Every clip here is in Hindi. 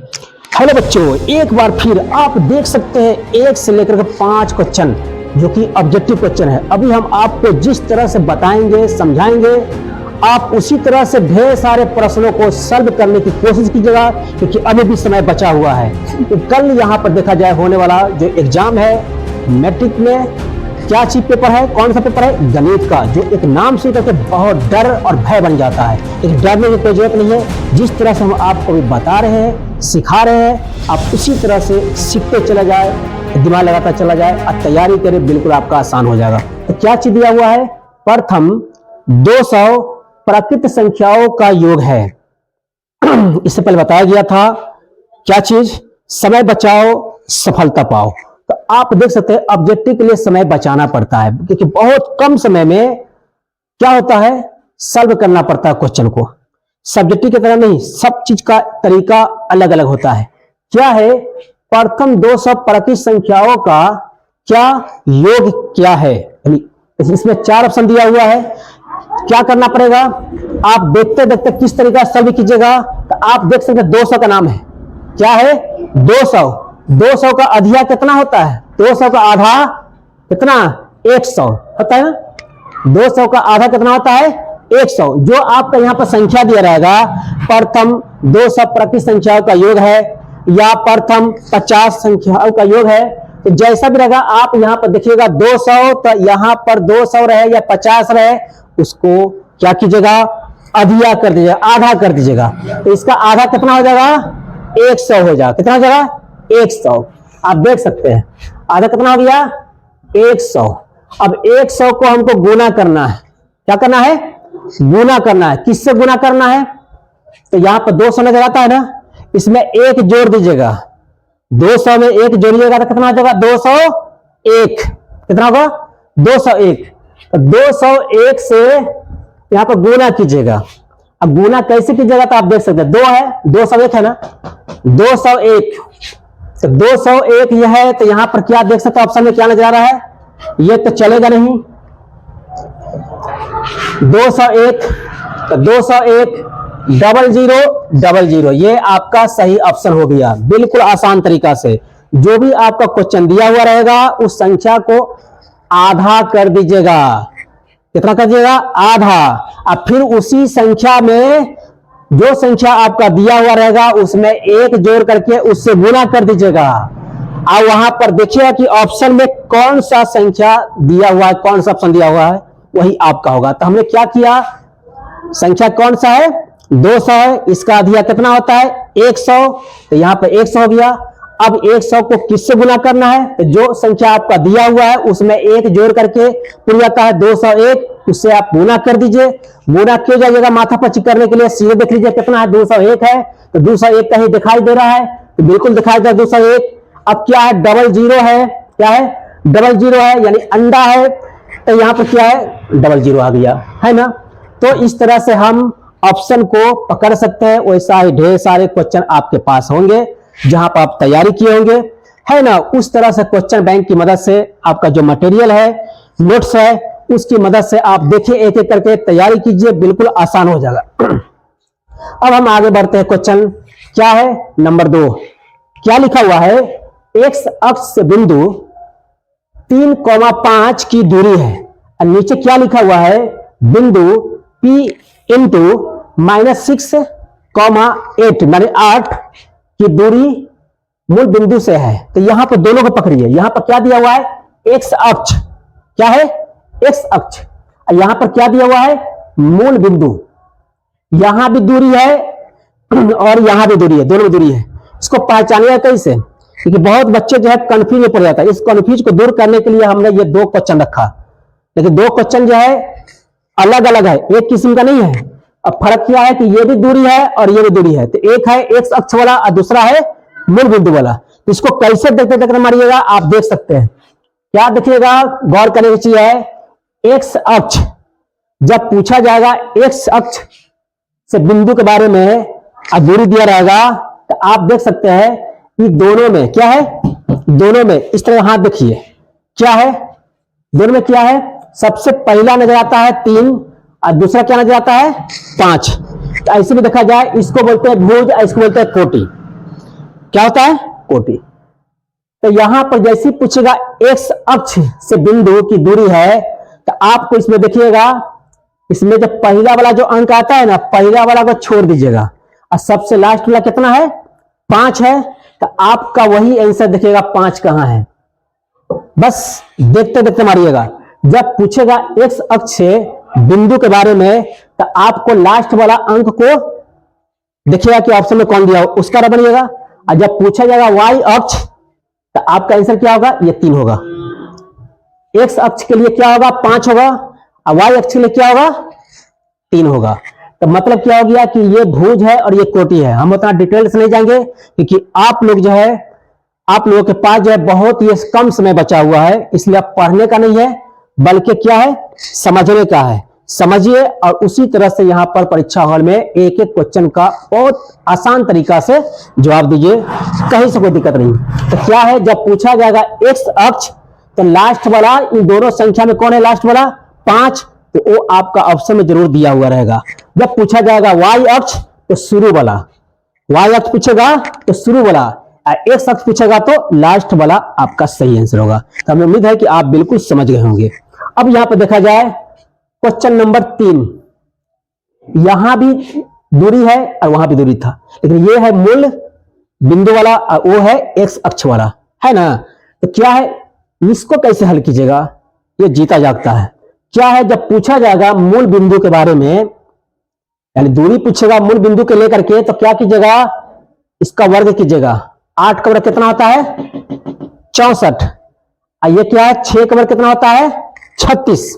हेलो बच्चों, एक बार फिर आप देख सकते हैं 1 से लेकर के 5 क्वेश्चन जो कि ऑब्जेक्टिव क्वेश्चन है। अभी हम आपको जिस तरह से बताएंगे, समझाएंगे, आप उसी तरह से ढेर सारे प्रश्नों को सॉल्व करने की कोशिश कीजिएगा, क्योंकि अभी भी समय बचा हुआ है। तो कल यहाँ पर देखा जाए होने वाला जो एग्जाम है मैट्रिक में, क्या चीज पेपर है, कौन सा पेपर है, गणित का, जो एक नाम से करके बहुत डर और भय बन जाता है। एक डरने की कोई जरूरत नहीं है। जिस तरह से हम आपको भी बता रहे हैं, सिखा रहे हैं, आप उसी तरह से सीखते चला जाए, दिमाग लगाता चला जाए और तैयारी करें, बिल्कुल आपका आसान हो जाएगा। तो क्या चीज दिया हुआ है? प्रथम 200 प्राकृत संख्याओं का योग है। इससे पहले बताया गया था क्या चीज? समय बचाओ सफलता पाओ। तो आप देख सकते हैं ऑब्जेक्टिव के लिए समय बचाना पड़ता है, क्योंकि बहुत कम समय में क्या होता है, सॉल्व करना पड़ता है क्वेश्चन को। सब्जेक्टिव की तरह नहीं, सब चीज का तरीका अलग अलग होता है। क्या है? प्रथम 200 प्राकृत संख्याओं का क्या योग क्या है? इसमें 4 ऑप्शन दिया हुआ है। क्या करना पड़ेगा? आप देखते देखते किस तरीका सॉल्व कीजिएगा। तो आप देख सकते हैं 200 का नाम है। क्या है? 200 का अधिया कितना होता है? 200 का आधा कितना? 100 होता है ना। 200 का आधा कितना होता है? 100। जो आपका यहाँ पर संख्या दिया रहेगा, प्रथम 200 प्राकृत संख्याओं का योग है या प्रथम 50 संख्याओं का योग है, तो जैसा भी रहेगा आप यहाँ पर देखिएगा 200, तो यहाँ पर 200 रहे या 50 रहे, उसको क्या कीजिएगा? अधिया कर दीजिएगा, आधा कर दीजिएगा। तो इसका आधा कितना हो जाएगा? 100 हो जाएगा। कितना हो जाएगा? 100। आप देख सकते हैं आधा कितना हो गया? 100। अब 100 को हमको गुना करना है। क्या करना है? गुना करना है। किससे गुना करना है? तो यहां पर 200 नजर आता है ना, इसमें 1 जोड़ दीजिएगा। 200 में 1 जोड़िएगा तो कितना हो जाएगा? 201। कितना होगा? 201। तो 201 से यहां पर गुना कीजिएगा। अब गुना कैसे कीजिएगा? तो आप देख सकते हैं 2 है, 201 है ना, 201। तो 201 यह है, तो यहां पर क्या देख सकते हो ऑप्शन में क्या नजर आ रहा है? ये तो चलेगा नहीं। 201, तो 201 0000, ये आपका सही ऑप्शन हो गया। बिल्कुल आसान तरीका से जो भी आपका क्वेश्चन दिया हुआ रहेगा उस संख्या को आधा कर दीजिएगा। कितना कर दीजिएगा? आधा। अब फिर उसी संख्या में जो संख्या आपका दिया हुआ रहेगा उसमें 1 जोड़ करके उससे गुना कर दीजिएगा। अब वहां पर देखिएगा कि ऑप्शन में कौन सा संख्या दिया हुआ है, कौन सा ऑप्शन दिया हुआ है, वही आपका होगा। तो हमने क्या किया? संख्या कौन सा है? 200 है। इसका अधिया कितना होता है? 100। तो यहां पर 100 हो गया। अब 100 को किससे गुना करना है? तो जो संख्या आपका दिया हुआ है उसमें 1 जोड़ करके पूरा जाता है 201, उससे आप गुना कर दीजिए। गुना क्यों जाइएगा माथा पच्ची करने के लिए? सीधे देख लीजिए कितना है, 201 है, तो 201 का ही दिखाई दे रहा है, तो बिल्कुल दिखाई दे 201। अब क्या है? 00 है। क्या है? 00 है, यानी अंडा है, तो यहां पर क्या है? 00 आ गया है ना। तो इस तरह से हम ऑप्शन को पकड़ सकते हैं। वैसा ही ढेर सारे क्वेश्चन आपके पास होंगे जहां पर आप तैयारी किए होंगे, है ना। उस तरह से क्वेश्चन बैंक की मदद से आपका जो मटेरियल है, नोट्स है, उसकी मदद से आप देखिए, एक एक करके तैयारी कीजिए, बिल्कुल आसान हो जाएगा। अब हम आगे बढ़ते हैं। क्वेश्चन क्या है? नंबर 2। क्या लिखा हुआ है? एक्स अक्ष से बिंदु 3,5 की दूरी है और नीचे क्या लिखा हुआ है? बिंदु P इंटू -6,8 माने 8 की दूरी मूल बिंदु से है। तो यहां पर दोनों को पकड़िए। यहां पर क्या दिया हुआ है? एक्स अक्ष। क्या है? एक्स अक्ष। यहां पर क्या दिया हुआ है? मूल बिंदु। यहां भी दूरी है और यहां भी दूरी है, दोनों दूरी है। इसको पहचानिएगा कैसे? क्योंकि बहुत बच्चे जो है कंफ्यूज में पड़ जाता है। इस कंफ्यूज को दूर करने के लिए हमने ये 2 क्वेश्चन रखा, लेकिन 2 क्वेश्चन जो है अलग अलग है, एक किस्म का नहीं है। अब फर्क क्या है कि ये भी दूरी है और ये भी दूरी है। तो एक है एक्स अक्ष वाला और दूसरा है मूल बिंदु वाला। इसको कैसे देखते देखते मारिएगा, आप देख सकते हैं। क्या देखिएगा, गौर करने की चीज है, एक्स अक्ष जब पूछा जाएगा, एक्स अक्ष से बिंदु के बारे में दूरी दिया रहेगा, तो आप देख सकते हैं कि दोनों में क्या है? दोनों में इस तरह हाथ देखिए, क्या है? दोनों में क्या है? सबसे पहला नजर आता है 3 और दूसरा क्या नजर आता है? 5। तो ऐसे भी देखा जाए, इसको बोलते हैं भुज, इसको बोलते हैं कोटि। क्या होता है? कोटि। तो यहां पर जैसे पूछेगा एक्स अक्ष से बिंदु की दूरी है, तो आपको इसमें देखिएगा, इसमें जब पहला वाला जो अंक आता है ना, पहला वाला को छोड़ दीजिएगा और सबसे लास्ट वाला कितना है? 5 है। तो आपका वही आंसर देखिएगा 5 कहां है, बस देखते देखते मारिएगा। जब पूछेगा एक्स अक्ष से बिंदु के बारे में, तो आपको लास्ट वाला अंक को देखिएगा कि ऑप्शन में कौन दिया हो, उसका बनिएगा। और जब पूछा जाएगा वाई अक्ष, तो आपका आंसर क्या होगा? ये 3 होगा। एक्स अक्ष के लिए क्या होगा? 5 होगा, और वाई अक्ष के लिए क्या होगा? 3 होगा। तो मतलब क्या हो गया कि ये भुज है और ये कोटि है। हम उतना डिटेल से नहीं जाएंगे, क्योंकि आप लोग जो है, आप लोगों के पास जो है बहुत ही कम समय बचा हुआ है, इसलिए आप पढ़ने का नहीं है, बल्कि क्या है? समझने का है। समझिए और उसी तरह से यहां पर परीक्षा हॉल में एक एक क्वेश्चन का बहुत आसान तरीका से जवाब दीजिए, कहीं से कोई दिक्कत नहीं। तो क्या है, जब पूछा जाएगा एक्स अक्ष, तो लास्ट वाला इन दोनों संख्या में कौन है? लास्ट वाला 5, तो वो आपका ऑप्शन में जरूर दिया हुआ रहेगा। जब पूछा जाएगा वाई अक्ष, तो शुरू वाला, वाई अक्ष पूछेगा तो शुरू वाला, एक्स अक्ष पूछेगा तो लास्ट वाला आपका सही आंसर होगा। तो हमें उम्मीद है कि आप बिल्कुल समझ गए होंगे। अब यहां पर देखा जाए क्वेश्चन नंबर 3, यहां भी दूरी है और वहां भी दूरी था, लेकिन ये है मूल बिंदु वाला और वो है एक्स अक्ष वाला, है ना। तो क्या है, इसको कैसे हल कीजिएगा? ये जीता जागता है। क्या है, जब पूछा जाएगा मूल बिंदु के बारे में, यानी दूरी पूछेगा मूल बिंदु के लेकर के, तो क्या कीजिएगा? इसका वर्ग कीजिएगा। 8 का वर्ग कितना होता है? 64। ये क्या है? 6 का वर्ग कितना होता है? 36।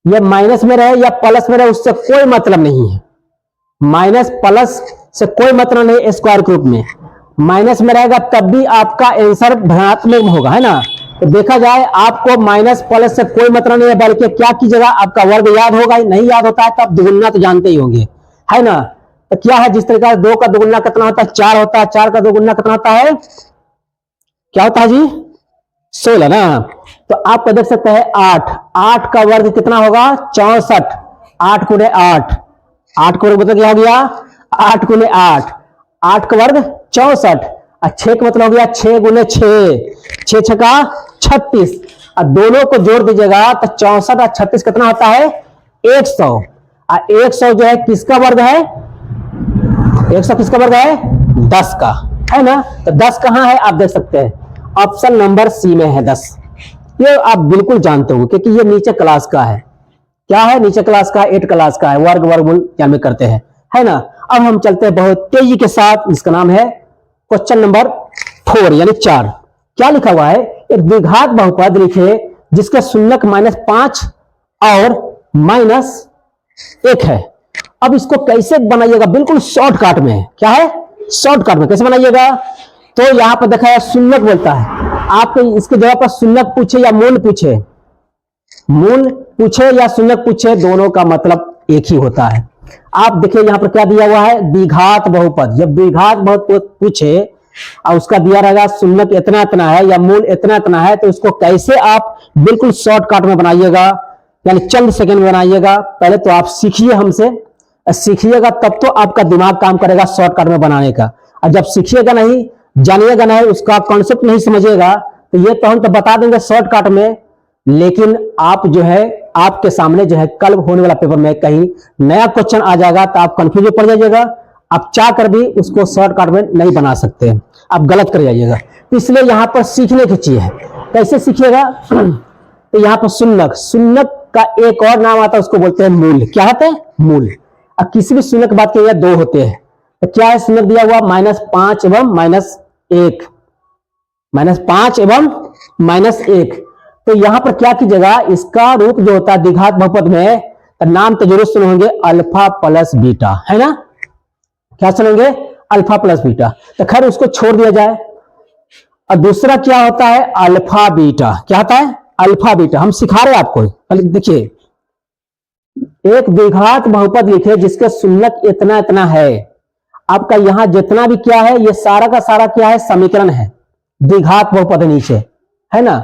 ये माइनस में रहे या प्लस में रहे उससे कोई मतलब नहीं है, माइनस प्लस से कोई मतलब नहीं। स्क्वायर के रूप में माइनस में रहेगा तब भी आपका आंसर धनात्मक होगा, है ना। तो देखा जाए आपको माइनस प्लस से कोई मतलब नहीं है, बल्कि क्या कीजिएगा? आपका वर्ग याद होगा, नहीं याद होता है तब दुगुना तो जानते ही होंगे, है ना। तो क्या है, जिस तरीके से 2 का दुगुना कितना होता है? 4 होता है। 4 का दुगुना कितना होता है? क्या होता है जी? 16 ना। तो आप देख सकते हैं 8, 8 का वर्ग कितना होगा? 64। 8 गुने 8, 8 का वर्ग मतलब क्या हो गया? 8 गुने 8, 8 का वर्ग 64। और 6 का मतलब हो गया 6 गुने 6, 6 छका 36। और दोनों को जोड़ दीजिएगा तो 64 और 36 कितना होता है? 100। और 100 जो है किसका वर्ग है? 100 किसका वर्ग है? 10 का, है ना। तो 10 कहां है? आप देख सकते हैं ऑप्शन नंबर सी में है 10। ये आप बिल्कुल जानते हो क्योंकि ये नीचे क्लास का है। क्या है? नीचे क्लास का, 8 क्लास का है। वर्ग वर्गमूल क्या में करते हैं, है ना। अब हम चलते हैं बहुत तेजी के साथ। इसका नाम है क्वेश्चन नंबर 4 यानी 4। क्या लिखा हुआ है? एक द्विघात बहुपद लिखे जिसके शून्यक -5 और -1 है। अब इसको कैसे बनाइएगा? बिल्कुल शॉर्टकट में। क्या है? शॉर्टकट में कैसे बनाइएगा? तो यहां पर देखा है शून्यक बोलता है, आपको इसके जगह पर शून्यक पूछे या मूल पूछे, मूल पूछे या शून्यक पूछे, दोनों का मतलब एक ही होता है। आप देखिए यहां पर क्या दिया हुआ है? द्विघात बहुपद। जब द्विघात बहुपद पूछे और उसका दिया रहेगा शून्यक इतना इतना है या मूल इतना इतना है, तो इसको कैसे आप बिल्कुल शॉर्टकट में बनाइएगा, यानी चंद सेकंड में बनाइएगा। पहले तो आप सीखिए हमसे, सीखिएगा तब तो आपका दिमाग काम करेगा शॉर्टकट में बनाने का। और जब सीखिएगा नहीं, जानिएगा नहीं, उसका कॉन्सेप्ट नहीं समझिएगा, तो ये तो हम तो बता देंगे शॉर्टकट में, लेकिन आप जो है आपके सामने जो है कल होने वाला पेपर में कहीं नया क्वेश्चन आ जाएगा तो आप कंफ्यूज पड़ जाइएगा। आप चाह कर भी उसको शॉर्टकट में नहीं बना सकते, आप गलत कर जाइएगा। तो इसलिए यहां पर सीखने की चीज है। कैसे सीखिएगा? तो यहां पर शून्यक, शून्यक का एक और नाम आता है, उसको बोलते हैं मूल। क्या होता है? मूल। अब किसी भी शून्यक की बात की जाए 2 होते हैं। तो क्या है? शून्यक दिया हुआ -5 एवं -1, -5 एवं -1। तो यहां पर क्या कीजिएगा? इसका रूप जो होता है द्विघात बहुपद में, तो नाम तो जरूर सुनेंगे अल्फा प्लस बीटा, है ना। क्या सुनेंगे? Alpha plus beta. तो खैर उसको छोड़ दिया जाए। और दूसरा क्या होता है? Alpha beta. क्या होता है? Alpha beta. हम सिखा रहे हैं आपको। देखिए, एक द्विघात बहुपद लिखे जिसके शून्यक इतना इतना है। आपका यहां जितना भी क्या है, ये सारा का सारा क्या है? समीकरण है। द्विघात बहुपद नीचे, है ना।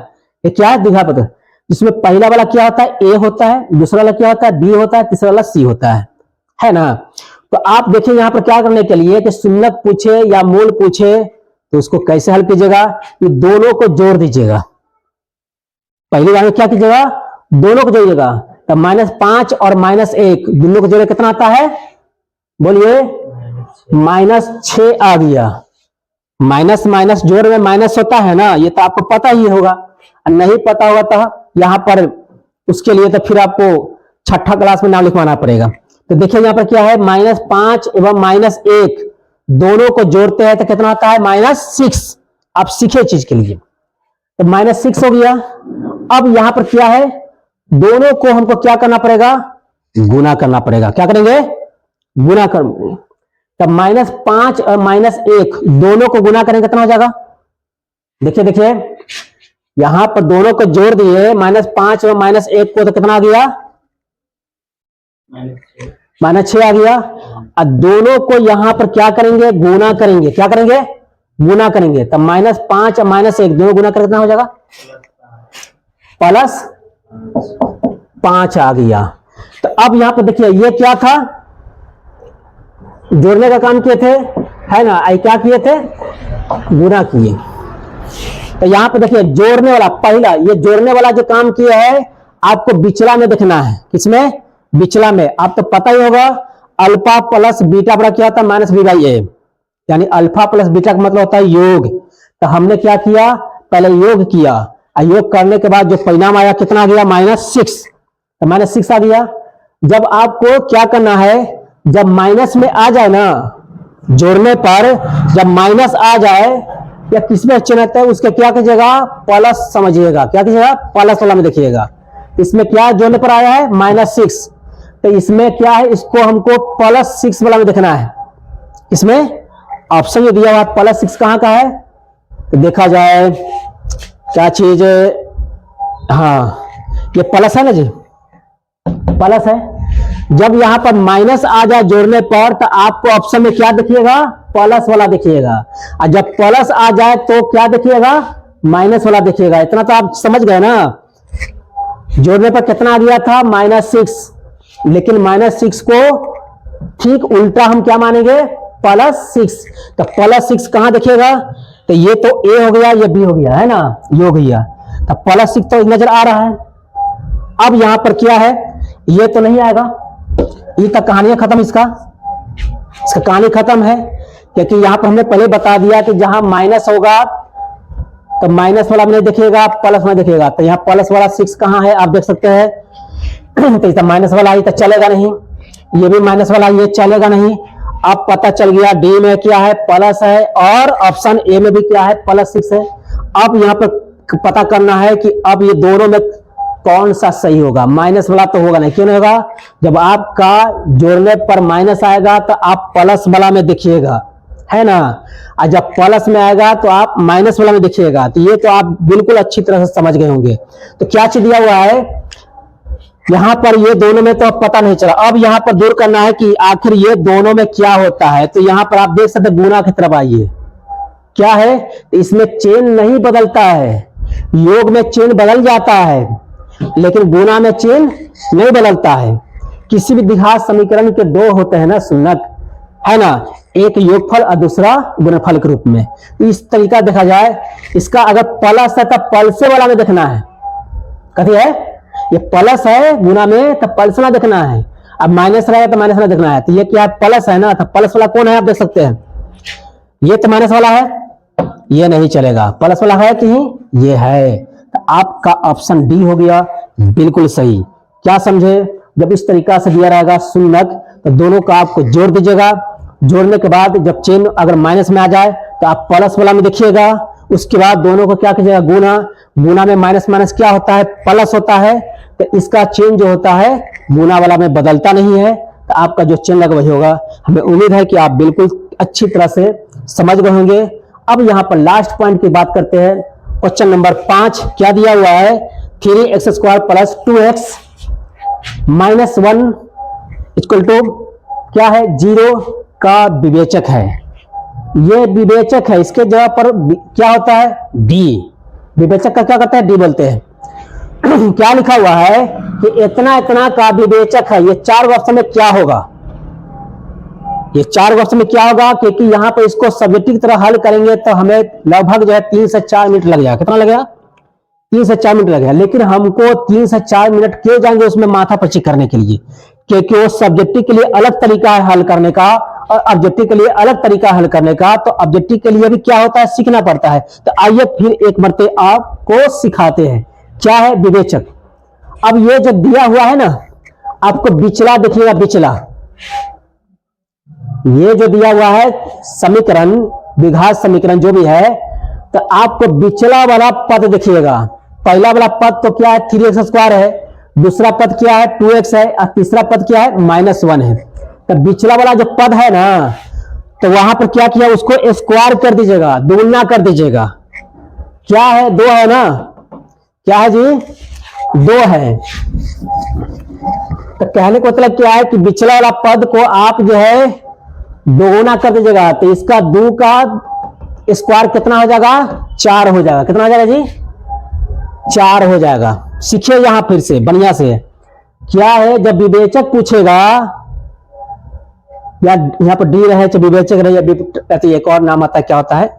ये क्या है? द्विघात बहुपद, जिसमें पहला वाला क्या होता है? ए होता है, दूसरा वाला क्या होता है? बी होता है, तीसरा वाला सी होता है ना। तो आप देखिए यहां पर क्या करने के लिए कि शून्यक पूछे या मूल पूछे, तो उसको कैसे हल कीजिएगा कि दोनों को जोड़ दीजिएगा। पहली बार में क्या कीजिएगा, दोनों को जोड़िएगा। तब -5 और -1 दोनों को जोड़े कितना आता है, बोलिए -6 आ गया। माइनस माइनस जोड़ में माइनस होता है ना, ये तो आपको पता ही होगा। नहीं पता होगा तो यहाँ पर उसके लिए तो फिर आपको छठा क्लास में नाम लिखवाना पड़ेगा। तो देखिए यहाँ पर क्या है, -5 एवं -1 दोनों को जोड़ते हैं तो कितना आता है, -6। आप सीखे चीज के लिए, तो -6 हो गया। अब यहाँ पर क्या है, दोनों को हमको क्या करना पड़ेगा, गुना करना पड़ेगा। क्या करेंगे, गुना कर। तब -5 और -1 दोनों को गुना करेंगे कितना हो जाएगा, देखिए देखिए यहां पर दोनों को जोड़ दिए, -5 और -1 को, तो कितना आ गया, -6 आ गया। और दोनों को यहां पर क्या करेंगे, गुना करेंगे। क्या करेंगे, गुना करेंगे। तब -5 और -1 दोनों गुना करके कितना हो जाएगा, +5 आ गया। तो अब यहां पर देखिए ये क्या था, जोड़ने का काम किए थे, है ना, आई क्या किए थे, गुना किए। तो यहां पर देखिए जोड़ने वाला, पहला ये जोड़ने वाला जो काम किया है आपको बिचला में देखना है। किसमें, बिचला में। आप तो पता ही होगा अल्फा प्लस बीटा बड़ा क्या होता है, -b/a, यानी अल्फा प्लस बीटा का मतलब होता है योग। तो हमने क्या किया, पहले योग किया, योग करने के बाद जो परिणाम आया कितना आ गया, -6। तो -6 आ गया। जब आपको क्या करना है, जब माइनस में आ जाए ना, जोड़ने पर जब माइनस आ जाए या किसमें चिन्ह है उसके क्या कीजिएगा, प्लस समझिएगा। क्या कीजिएगा, प्लस वाला में देखिएगा। इसमें क्या जोड़ने पर आया है, -6, तो इसमें क्या है, इसको हमको +6 वाला में देखना है। इसमें ऑप्शन ये दिया हुआ +6 कहां का है, तो देखा जाए क्या चीज, हाँ ये प्लस है ना जी, प्लस है। जब यहां पर माइनस आ जाए जोड़ने पर तो आपको ऑप्शन में क्या देखिएगा, प्लस वाला देखिएगा। और जब प्लस आ जाए तो क्या देखिएगा, माइनस वाला देखिएगा। इतना तो आप समझ गए ना। जोड़ने पर कितना आ गया था, -6, लेकिन -6 को ठीक उल्टा हम क्या मानेंगे, +6। तो +6 कहां देखिएगा, तो ये तो ए हो गया, ये बी हो गया, है ना, ये हो गया। तो +6 तो नजर आ रहा है। अब यहां पर क्या है, ये तो नहीं आएगा, ये तक कहानी खत्म। इसका कहानी खत्म है, क्योंकि यहां पर हमने पहले बता दिया कि जहां माइनस होगा तो माइनस वाला में नहीं देखिएगा, प्लस में देखिएगा। तो यहाँ प्लस वाला 6 कहां है, आप देख सकते हैं। तो इसका माइनस वाला ये तो चलेगा नहीं, ये भी माइनस वाला, ये चलेगा नहीं। अब पता चल गया डी में क्या है, प्लस है, और ऑप्शन ए में भी क्या है, +6 है। अब यहाँ पर पता करना है कि अब ये दोनों में कौन सा सही होगा। माइनस वाला तो होगा नहीं, क्यों नहीं होगा, जब आपका जोड़ने पर माइनस आएगा तो आप प्लस वाला में देखिएगा, है ना, और जब प्लस में आएगा तो आप माइनस वाला में देखिएगा। तो ये तो आप बिल्कुल अच्छी तरह से समझ गए होंगे। तो क्या चीज दिया हुआ है यहां पर, ये दोनों में तो अब पता नहीं चला। अब यहां पर दूर करना है कि आखिर ये दोनों में क्या होता है। तो यहां पर आप देख सकते हैं, गुना की तरफ आइए, क्या है, इसमें चेन नहीं बदलता है। योग में चेन बदल जाता है, लेकिन गुना में चेन नहीं बदलता है। किसी भी द्विघात समीकरण के दो होते हैं ना सुन्नत, है ना, एक योगफल और दूसरा गुणनफल के रूप में। इस तरीका देखा जाए, इसका अगर प्लस है तो पल्से वाला में देखना है। कथी है, ये प्लस है गुना में तो पल्स वाला देखना है। अब माइनस रहेगा तो माइनस वाला देखना है। तो ये क्या प्लस है ना, तो प्लस वाला कौन है, आप देख सकते हैं, ये तो माइनस वाला है, ये नहीं चलेगा। प्लस वाला है कि ये है, तो आपका ऑप्शन डी हो गया बिल्कुल सही। क्या समझे, जब इस तरीका से दिया रहेगा सुन्नत तो दोनों का आपको जोड़ दीजिएगा। जोड़ने के बाद जब चेन अगर माइनस में आ जाए तो आप प्लस वाला में देखिएगा। उसके बाद दोनों को क्या कीजिएगा, गुना। गुना में माइनस माइनस क्या होता है, प्लस होता है। तो इसका चेन जो होता है गुना वाला में बदलता नहीं है, तो आपका जो चेन लगा वही होगा। हमें उम्मीद है कि आप बिल्कुल अच्छी तरह से समझ गए होंगे। अब यहाँ पर लास्ट पॉइंट की बात करते हैं। क्वेश्चन नंबर 5 क्या दिया हुआ है, 3x² + 2x - 1 = क्या है, 0 का विवेचक है। ये विवेचक है, इसके जगह पर क्या होता है, डी। विवेचक का क्या करता है, डी बोलते हैं। क्या लिखा हुआ है कि इतना इतना का विवेचक है। ये 4 ऑप्शन में क्या होगा, ये 4 ऑप्शन में क्या होगा, क्योंकि यहाँ पर इसको सब्जेक्टिव की तरह हल करेंगे तो हमें लगभग जो है 3 से 4 मिनट लग जाएगा। कितना लगेगा? 3 से 4 मिनट लगेगा। लेकिन हमको 3 से 4 मिनट क्यों जाएंगे उसमें माथा पच्ची करने के लिए, क्योंकि वो सब्जेक्टिव के लिए अलग तरीका है हल करने का और ऑब्जेक्टिव के लिए अलग तरीका हल करने का। तो ऑब्जेक्टिव के लिए भी क्या होता है, सीखना पड़ता है। तो आइए फिर एक मरते आपको सिखाते हैं क्या है विवेचक। अब ये जो दिया हुआ है ना, आपको बिचला देखिएगा, बिचला ये जो दिया हुआ है समीकरण, द्विघात समीकरण जो भी है, तो आपको बिचला वाला पद देखिएगा। पहला वाला पद तो क्या है, 3x² है, दूसरा पद क्या है 2x है, और तीसरा पद क्या है -1 है। तो बिचला वाला जो पद है ना, तो वहां पर क्या किया, उसको स्क्वायर कर दीजिएगा, दोगुना कर दीजिएगा। क्या है, 2 है ना, क्या है जी, 2 है। तो कहने का मतलब क्या है कि बिचला वाला पद को आप जो है दोगुना कर दीजिएगा, तो इसका 2 का स्क्वायर कितना हो जाएगा, 4 हो जाएगा। कितना हो जाएगा जी, 4 हो जाएगा। सीखिए यहां फिर से बढ़िया से क्या है, जब विवेचक पूछेगा या यहाँ पर डी रहे चाहे विवेचक रहे या एक और नाम आता है, क्या होता है,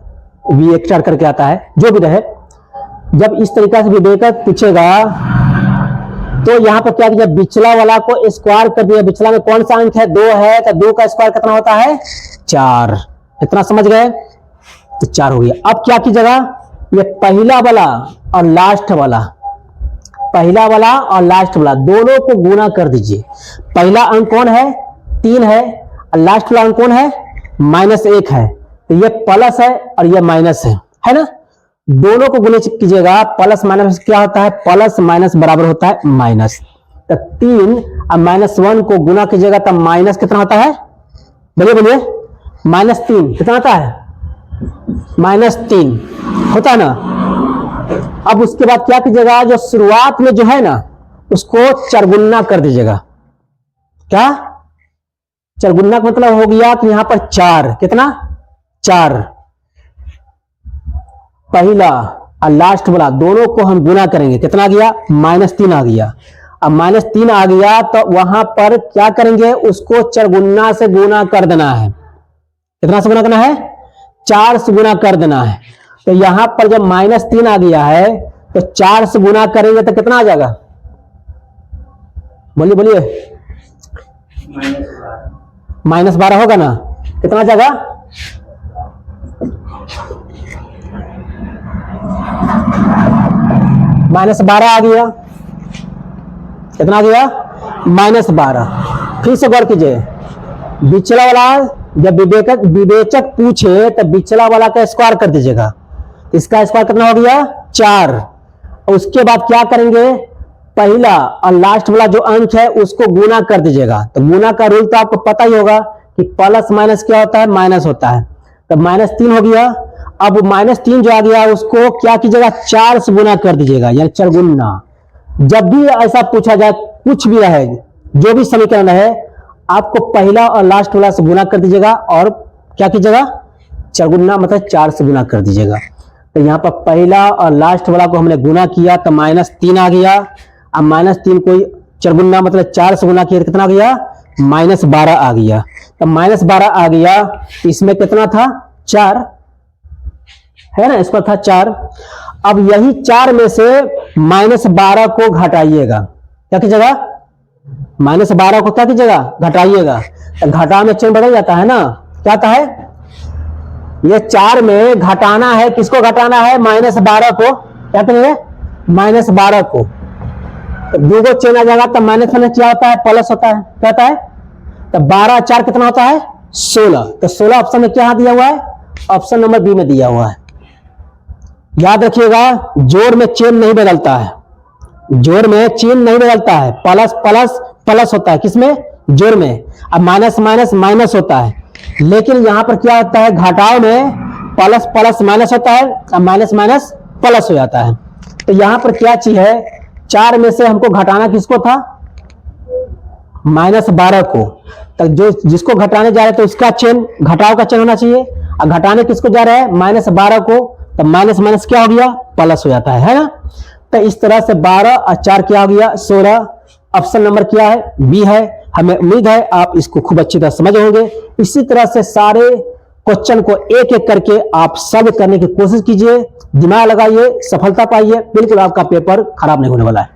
विवेक्टर करके आता है, जो भी रहे, जब इस तरीका से विवेचक पूछेगा तो यहाँ पर क्या किया, बिचला वाला को स्क्वायर कर दिया। बिचला में कौन सा अंक है, 2 है, तो 2 का स्क्वायर कितना होता है, 4। इतना समझ गए, तो 4 हो गया। अब क्या कीजिएगा, ये पहला वाला और लास्ट वाला, पहला वाला और लास्ट वाला दोनों को गुना कर दीजिए। पहला अंक कौन है, 3 है, और लास्ट वाला अंक कौन है, -1 है। तो ये प्लस है और ये माइनस है ना। दोनों को गुने कीजिएगा, प्लस माइनस क्या होता है, प्लस माइनस बराबर होता है माइनस। तो 3 और -1 को गुना कीजिएगा तब माइनस कितना होता है, बोलिए बोलिए, -3 कितना होता है, -3 होता है ना। अब उसके बाद क्या कीजिएगा, जो शुरुआत में जो है ना उसको चरगुना कर दीजिएगा। क्या, चरगुना का मतलब हो गया कि यहां पर 4, कितना, 4 पहला और लास्ट वाला दोनों को हम गुना करेंगे, कितना आ गया, -3 आ गया। अब -3 आ गया तो वहां पर क्या करेंगे, उसको चरगुना से गुना कर देना है। कितना से गुना करना है, 4 से गुना कर देना है। तो यहां पर जब -3 आ गया है तो 4 से गुना करेंगे तो कितना आ जाएगा, बोलिए बोलिए, -12 होगा ना। कितना आ जाएगा, -12 आ गया। कितना आ गया, -12। फिर से गौर कीजिए, बिचला वाला जब विवेचक पूछे तो बिचला वाला का स्क्वायर कर दीजिएगा। इसका स्क्वायर कितना हो गया, 4। और उसके बाद क्या करेंगे, पहला और लास्ट वाला जो अंक है उसको गुना कर दीजिएगा। तो गुना का रूल तो आपको पता ही होगा कि प्लस माइनस क्या होता है, माइनस होता है। तो -3 हो गया। अब -3 जो आ गया उसको क्या कीजिएगा, 4 से गुना कर दीजिएगा, यानी चरगुना। जब भी ऐसा पूछा जाए, कुछ भी रहे, जो भी समीकरण है, आपको पहला और लास्ट वाला से गुना कर दीजिएगा और क्या कीजिएगा, चरगुना मतलब 4 से गुना कर दीजिएगा। तो यहाँ पर पहला और लास्ट वाला को हमने गुना किया तो -3 आ गया। अब -3 को चरगुना मतलब 4 से गुना किया तो कितना आ गया, -12 आ गया। तो -12 आ गया, इसमें कितना था, 4 है ना, इसको था 4। अब यही 4 में से -12 को घटाइएगा। क्या कीजिएगा, -12 को क्या कीजिएगा, घटाइएगा। तो घटा में चिन्ह बदल जाता है ना, क्या आता है, ये 4 में घटाना है, किसको घटाना है, -12 को। क्या करेंगे, -12 को। तो 2 को चिन्ह आ जाएगा तो माइनस क्या होता है, प्लस होता है। क्या होता है, तो 12 4 कितना होता है, 16। तो 16 ऑप्शन में क्या दिया हुआ है, ऑप्शन नंबर बी में दिया हुआ है। याद रखिएगा, जोड़ में चिन्ह नहीं बदलता है, जोड़ में चिन्ह नहीं बदलता है। प्लस प्लस प्लस होता है किसमें, जोड़ में। अब माइनस माइनस माइनस होता है। लेकिन यहां पर क्या होता है, घटाव में प्लस प्लस माइनस होता है और माइनस माइनस प्लस हो जाता है। तो यहां पर क्या चीज है, 4 में से हमको घटाना किसको था, -12 को। तो जो जिसको घटाने जा रहे हैं तो उसका चिन्ह घटाव का चिन्ह होना चाहिए, और घटाने किसको जा रहा है, -12 को। तो माइनस माइनस क्या हो गया, प्लस हो जाता है ना। तो इस तरह से 12 और 4 क्या हो गया, 16। ऑप्शन नंबर क्या है, बी है। हमें उम्मीद है आप इसको खूब अच्छी तरह समझ होंगे। इसी तरह से सारे क्वेश्चन को एक एक करके आप सॉल्व करने की कोशिश कीजिए, दिमाग लगाइए, सफलता पाइए, बिल्कुल आपका पेपर खराब नहीं होने वाला है।